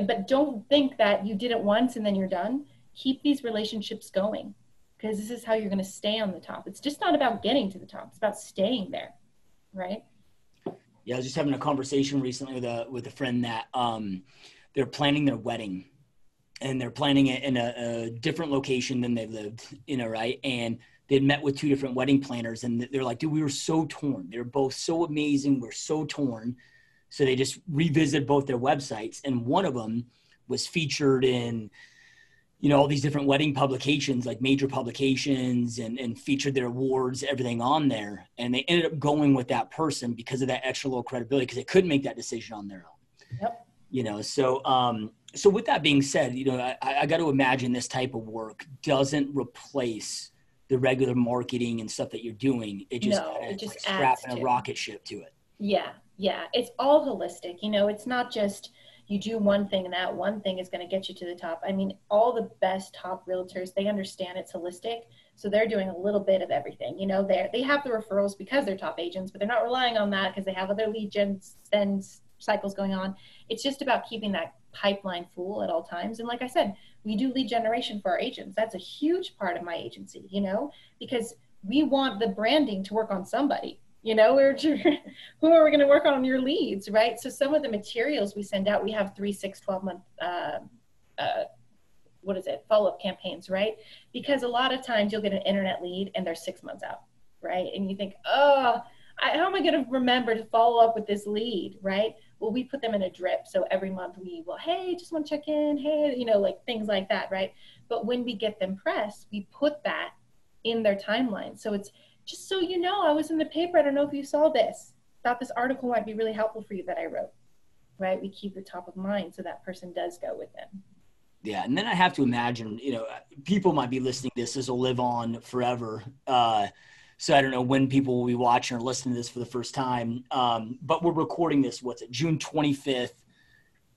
But don't think that you did it once and then you're done. Keep these relationships going because this is how you're going to stay on the top. It's just not about getting to the top. It's about staying there, right? Yeah, I was just having a conversation recently with a friend that they're planning their wedding. And they're planning it in a different location than they've lived, you know, right? And they'd met with 2 different wedding planners, and they're like, dude, we were so torn. They're both so amazing. We're so torn. So they just revisited both their websites, and one of them was featured in, you know, all these different wedding publications, like major publications, and featured their awards, everything on there. And they ended up going with that person because of that extra little credibility, because they couldn't make that decision on their own. Yep. You know, so with that being said, you know, I got to imagine this type of work doesn't replace the regular marketing and stuff that you're doing. It just adds like strapping a rocket ship to it. Yeah. It's all holistic. You know, it's not just you do one thing and that one thing is going to get you to the top. I mean, all the best top realtors, they understand it's holistic. So they're doing a little bit of everything. You know, they have the referrals because they're top agents, but they're not relying on that because they have other lead gen cycles going on. It's just about keeping that pipeline full at all times. And like I said, we do lead generation for our agents. That's a huge part of my agency, you know, because we want the branding to work on somebody. You know, who are we going to work on your leads, right? So some of the materials we send out, we have 3, 6, 12-month, follow-up campaigns, right? Because a lot of times you'll get an internet lead and they're 6 months out, right? And you think, how am I going to remember to follow up with this lead, right? Well, we put them in a drip. So every month we will, hey, just want to check in, hey, you know, like things like that, right? But when we get them pressed, we put that in their timeline. So it's, just so you know, I was in the paper. I don't know if you saw this. Thought this article might be really helpful for you that I wrote, right? We keep it top of mind so that person does go with them. Yeah. And then I have to imagine, you know, people might be listening to this. This will live on forever. So I don't know when people will be watching or listening to this for the first time. But we're recording this, June 25th,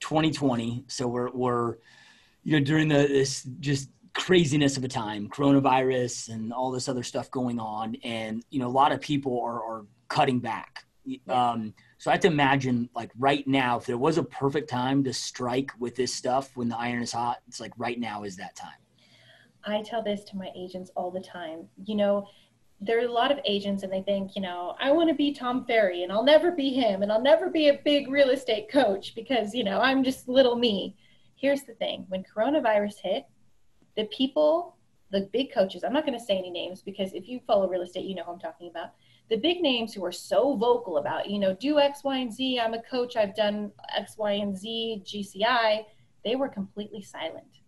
2020. So we're you know, during this just craziness of a time, coronavirus and all this other stuff going on. And, you know, a lot of people are cutting back. So I have to imagine, like, right now, if there was a perfect time to strike with this stuff when the iron is hot, it's like right now is that time. I tell this to my agents all the time. You know, there are a lot of agents and they think, you know, I want to be Tom Ferry and I'll never be him and I'll never be a big real estate coach because, you know, I'm just little me. Here's the thing. When coronavirus hit, the people, the big coaches, I'm not going to say any names because if you follow real estate, you know who I'm talking about. The big names who are so vocal about, you know, do X, Y, and Z. I'm a coach. I've done X, Y, and Z, GCI. They were completely silent.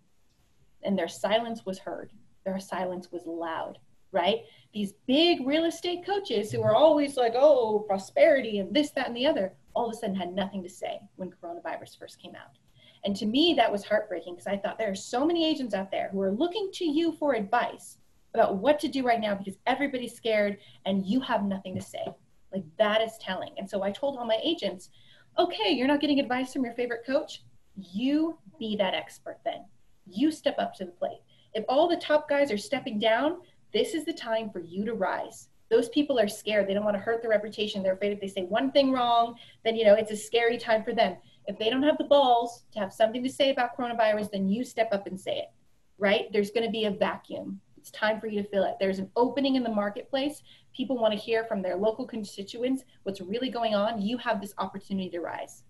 And their silence was heard. Their silence was loud, right? These big real estate coaches who are always like, oh, prosperity and this, that, and the other, all of a sudden had nothing to say when coronavirus first came out. And to me, that was heartbreaking because I thought there are so many agents out there who are looking to you for advice about what to do right now because everybody's scared and you have nothing to say. Like, that is telling. And so I told all my agents, okay, you're not getting advice from your favorite coach. You be that expert then. You step up to the plate. If all the top guys are stepping down, this is the time for you to rise. Those people are scared. They don't want to hurt their reputation. They're afraid if they say one thing wrong, then, you know, it's a scary time for them. If they don't have the balls to have something to say about coronavirus, then you step up and say it, right? There's going to be a vacuum. It's time for you to fill it. There's an opening in the marketplace. People want to hear from their local constituents what's really going on. You have this opportunity to rise.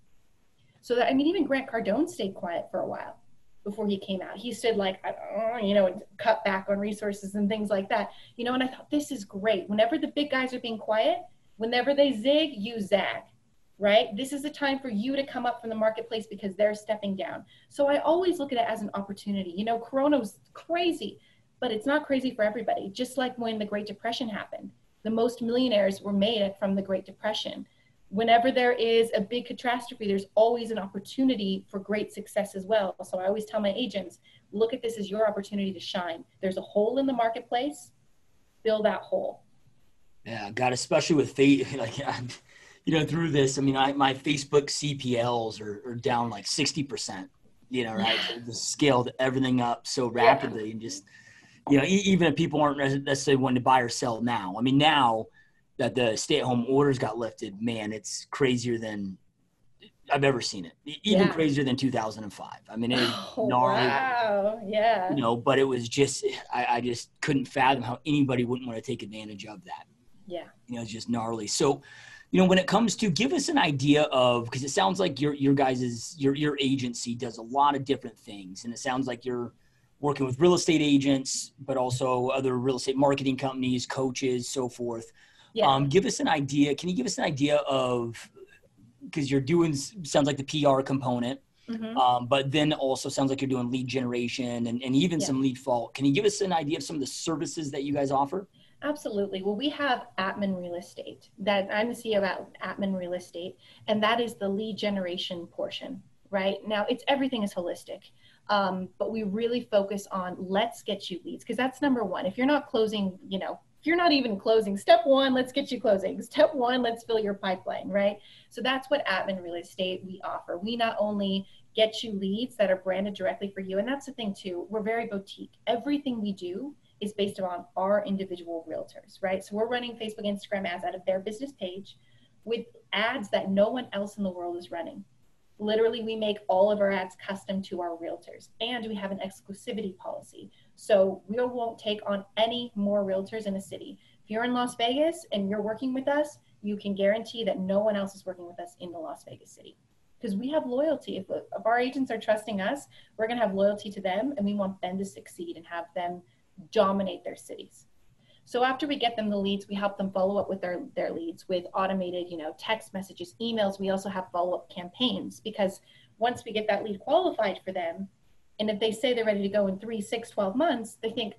So that, I mean, even Grant Cardone stayed quiet for a while before he came out. He said, like, you know, cut back on resources and things like that. You know, and I thought, this is great. Whenever the big guys are being quiet, whenever they zig, you zag. Right? This is a time for you to come up from the marketplace because they're stepping down. So I always look at it as an opportunity. You know, Corona was crazy, but it's not crazy for everybody. Just like when the Great Depression happened, the most millionaires were made from the Great Depression. Whenever there is a big catastrophe, there's always an opportunity for great success as well. So I always tell my agents, look at this as your opportunity to shine. There's a hole in the marketplace, fill that hole. Yeah, God, especially with like, you know, through this, I mean, my Facebook CPLs are down like 60%, you know, right? Yeah. They scaled everything up so rapidly and just, you know, even if people aren't necessarily wanting to buy or sell now. I mean, now that the stay-at-home orders got lifted, man, it's crazier than I've ever seen it. Even crazier than 2005. I mean, it was gnarly. Wow. Yeah. You know, but it was just, I just couldn't fathom how anybody wouldn't want to take advantage of that. Yeah. You know, it's just gnarly. So, you know, when it comes to, give us an idea of, because it sounds like your agency does a lot of different things, and it sounds like you're working with real estate agents, but also other real estate marketing companies, coaches, so forth. Yeah. Give us an idea. Can you give us an idea of, because you're doing, sounds like the PR component, but then also sounds like you're doing lead generation and even some lead fault. Can you give us an idea of some of the services that you guys offer? Absolutely. Well, we have Atman Real Estate. That I'm the CEO of Atman Real Estate, and that is the lead generation portion. Right now, everything is holistic, but we really focus on let's get you leads because that's number one. If you're not closing, you know, if you're not even closing, step one, let's get you closing. Step one, let's fill your pipeline. Right. So that's what Atman Real Estate we offer. We not only get you leads that are branded directly for you, and that's the thing too. We're very boutique. Everything we do is based on our individual realtors, right? So we're running Facebook, Instagram ads out of their business page. with ads that no one else in the world is running. Literally, we make all of our ads custom to our realtors, and we have an exclusivity policy. So we won't take on any more realtors in a city. If you're in Las Vegas and you're working with us, you can guarantee that no one else is working with us in the Las Vegas city, because we have loyalty. If our agents are trusting us, we're going to have loyalty to them, and we want them to succeed and have them dominate their cities. So after we get them the leads, we help them follow up with their leads with automated, text messages, emails. We also have follow-up campaigns, because once we get that lead qualified for them, and if they say they're ready to go in 3, 6, 12 months, they think,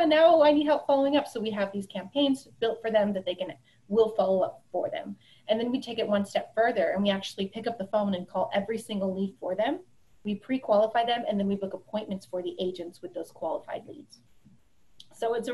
now I need help following up. So we have these campaigns built for them that will follow up for them. And then we take it one step further, and we actually pick up the phone and call every single lead for them. We pre-qualify them, and then we book appointments for the agents with those qualified leads. So it's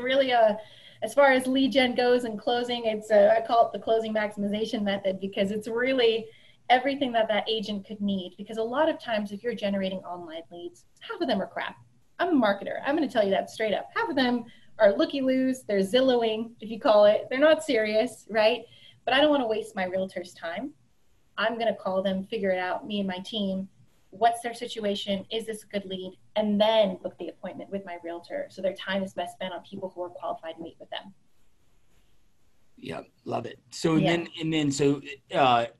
as far as lead gen goes and closing, I call it the closing maximization method, because it's really everything that agent could need. Because a lot of times, if you're generating online leads, half of them are crap. I'm a marketer. I'm going to tell you that straight up. Half of them are looky-loos. They're Zillowing, if you call it. They're not serious, right? But I don't want to waste my realtor's time. I'm going to call them, figure it out, me and my team. What's their situation? Is this a good lead? And then book the appointment with my realtor, so their time is best spent on people who are qualified to meet with them. Yeah, love it. So so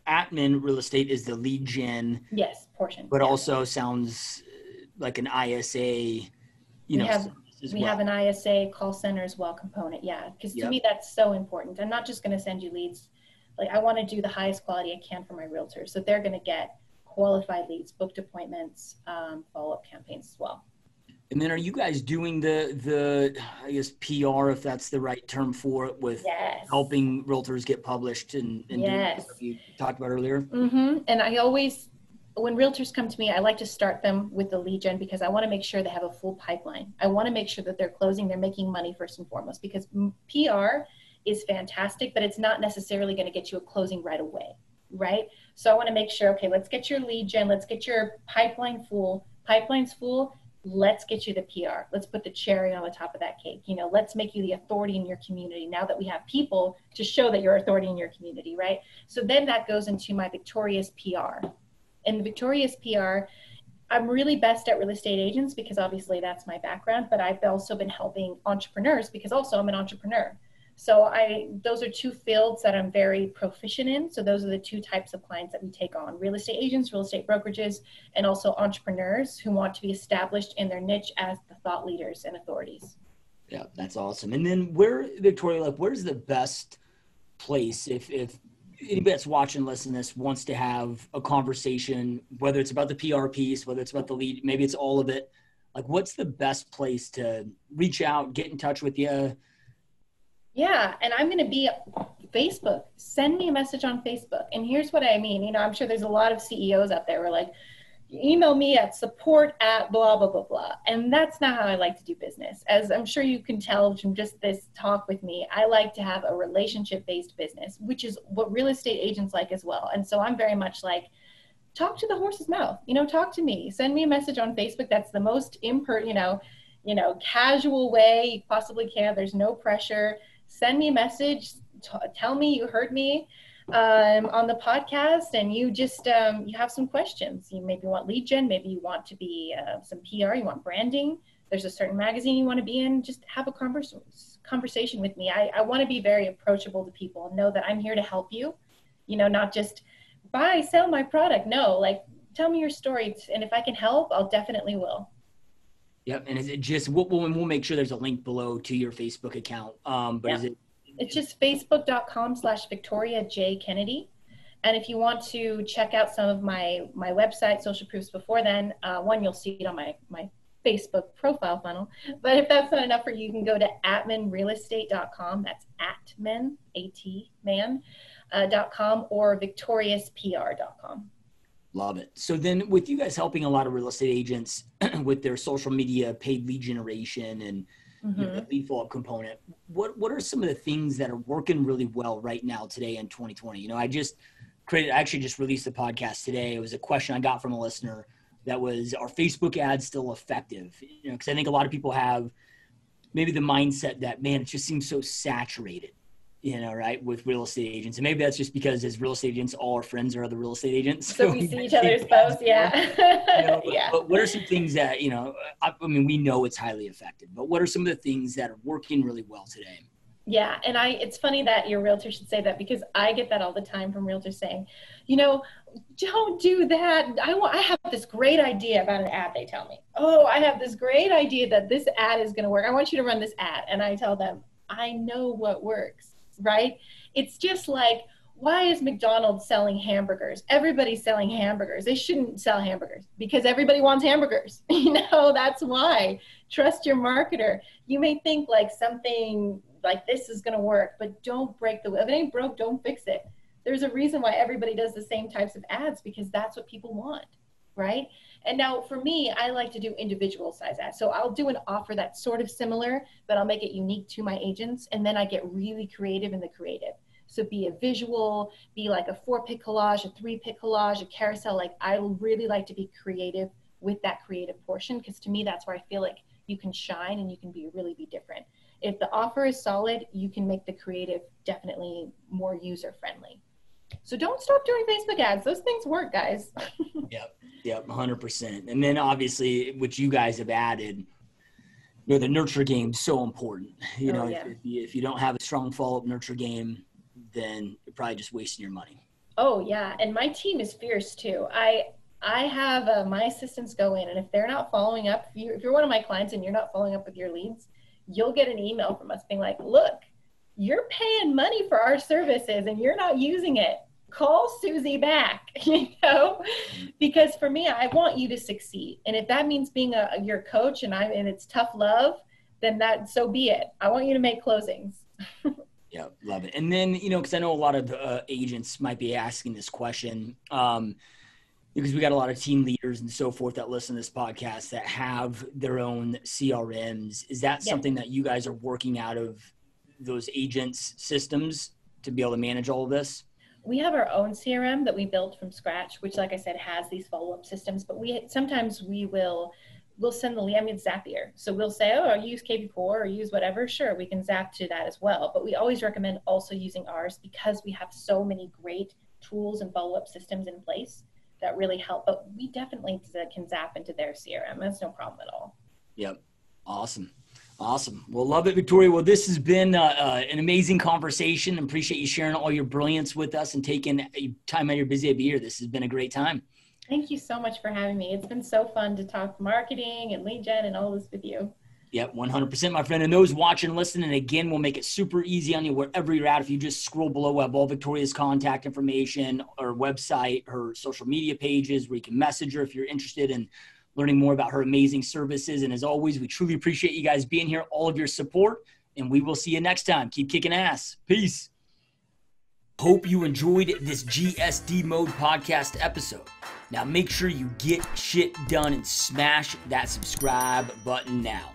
Atman Real Estate is the lead gen. Yes, portion. But also sounds like an ISA. We have an ISA call center as well component. Yeah, because to me that's so important. I'm not just going to send you leads. Like, I want to do the highest quality I can for my realtors, so they're going to get qualified leads, booked appointments, follow-up campaigns as well. And then are you guys doing the I guess PR, if that's the right term for it, with helping realtors get published and do what you talked about earlier? Mm-hmm. And I always, when realtors come to me, I like to start them with the lead gen, because I want to make sure they have a full pipeline. I want to make sure that they're closing, they're making money first and foremost, because PR is fantastic, but it's not necessarily going to get you a closing right away, right? So I want to make sure, okay, let's get your lead gen, let's get your pipeline full. Pipeline's full, let's get you the PR. Let's put the cherry on the top of that cake. Let's make you the authority in your community now that we have people to show that you're authority in your community, right? So then that goes into my victorious PR. And the victorious PR, I'm really best at real estate agents, because obviously that's my background, but I've also been helping entrepreneurs, because also I'm an entrepreneur. So those are two fields that I'm very proficient in. So those are the two types of clients that we take on: real estate agents, real estate brokerages, and also entrepreneurs who want to be established in their niche as the thought leaders and authorities. Yeah, that's awesome. And then Victoria, where's the best place if anybody that's watching, listening to this wants to have a conversation, whether it's about the PR piece, whether it's about the lead, maybe it's all of it, what's the best place to reach out, get in touch with you? Yeah, and I'm going to be Facebook. Send me a message on Facebook. And here's what I mean. I'm sure there's a lot of CEOs out there who are like, email me at support@, blah, blah, blah, blah. And that's not how I like to do business. As I'm sure you can tell from just this talk with me, I like to have a relationship-based business, which is what real estate agents like as well. And so I'm very much like, talk to the horse's mouth. Talk to me. Send me a message on Facebook. That's the most casual way you possibly can. There's no pressure. Send me a message. Tell me you heard me on the podcast, and you just you have some questions. You maybe want lead gen, maybe you want to be some PR, you want branding. There's a certain magazine you want to be in. Just have a conversation with me. I want to be very approachable to people and know that I'm here to help you. Not just sell my product. No, tell me your story, and if I can help, I'll definitely will. Yep. And is it just, we'll make sure there's a link below to your Facebook account. Is it? It's just facebook.com/Victoria J. Kennedy. And if you want to check out some of my website, social proofs before then, you'll see it on my Facebook profile funnel. But if that's not enough for you, you can go to atmanrealestate.com. That's Atman, A-T-man, .com, or victoriouspr.com. Love it. So then with you guys helping a lot of real estate agents with their social media, paid lead generation, and the lead follow-up component, what are some of the things that are working really well right now today in 2020? I actually just released a podcast today. It was a question I got from a listener that was, are Facebook ads still effective? Because I think a lot of people have maybe the mindset that, man, it just seems so saturated. right, with real estate agents. And maybe that's just because as real estate agents, all our friends are other real estate agents. So we see each other's posts, yeah. Yeah. But what are some things that, I mean, we know it's highly effective, but what are some of the things that are working really well today? Yeah, and it's funny that your realtor should say that, because I get that all the time from realtors saying, don't do that. I have this great idea about an ad, they tell me. Oh, I have this great idea that this ad is going to work. I want you to run this ad. And I tell them, I know what works, right? It's just like, why is McDonald's selling hamburgers? Everybody's selling hamburgers. They shouldn't sell hamburgers because everybody wants hamburgers. That's why. Trust your marketer. You may think like something like this is going to work, but don't break the wheel. If it ain't broke, don't fix it. There's a reason why everybody does the same types of ads, because that's what people want, right? And now for me, I like to do individual size ads. So I'll do an offer that's sort of similar, but I'll make it unique to my agents. And then I get really creative in the creative. So be a visual, be like a 4-pic collage, a 3-pic collage, a carousel. Like I really like to be creative with that creative portion, because to me, that's where I feel like you can shine and you can really be different. If the offer is solid, you can make the creative definitely more user friendly. So don't stop doing Facebook ads. Those things work, guys. Yep, 100%. And then obviously, which you guys have added, the nurture game is so important. If you don't have a strong follow-up nurture game, then you're probably just wasting your money. Oh yeah, and my team is fierce too. I have my assistants go in, and if they're not following up, if you're one of my clients and you're not following up with your leads, you'll get an email from us being like, look, you're paying money for our services and you're not using it. Call Susie back, because for me, I want you to succeed. And if that means being your coach and it's tough love, then so be it. I want you to make closings. Yeah, love it. And then, because I know a lot of agents might be asking this question, because we got a lot of team leaders and so forth that listen to this podcast that have their own CRMs. Is that something that you guys are working out of those agents' systems to be able to manage all of this? We have our own CRM that we built from scratch, which, like I said, has these follow-up systems. But sometimes we'll send the lead. I mean, it's Zapier. So we'll say, oh, use KP4 or use whatever. Sure, we can zap to that as well. But we always recommend also using ours, because we have so many great tools and follow-up systems in place that really help. But we definitely can zap into their CRM. That's no problem at all. Yep. Awesome. Well, love it, Victoria. Well, this has been an amazing conversation. Appreciate you sharing all your brilliance with us and taking time out of your busy day to be here. This has been a great time. Thank you so much for having me. It's been so fun to talk marketing and lead gen and all this with you. Yep, 100%, my friend. And those watching and listening, again, we'll make it super easy on you wherever you're at. If you just scroll below, we have all Victoria's contact information, her website, her social media pages where you can message her if you're interested in learning more about her amazing services. And as always, we truly appreciate you guys being here, all of your support, and we will see you next time. Keep kicking ass. Peace. Hope you enjoyed this GSD Mode podcast episode. Now make sure you get shit done and smash that subscribe button now.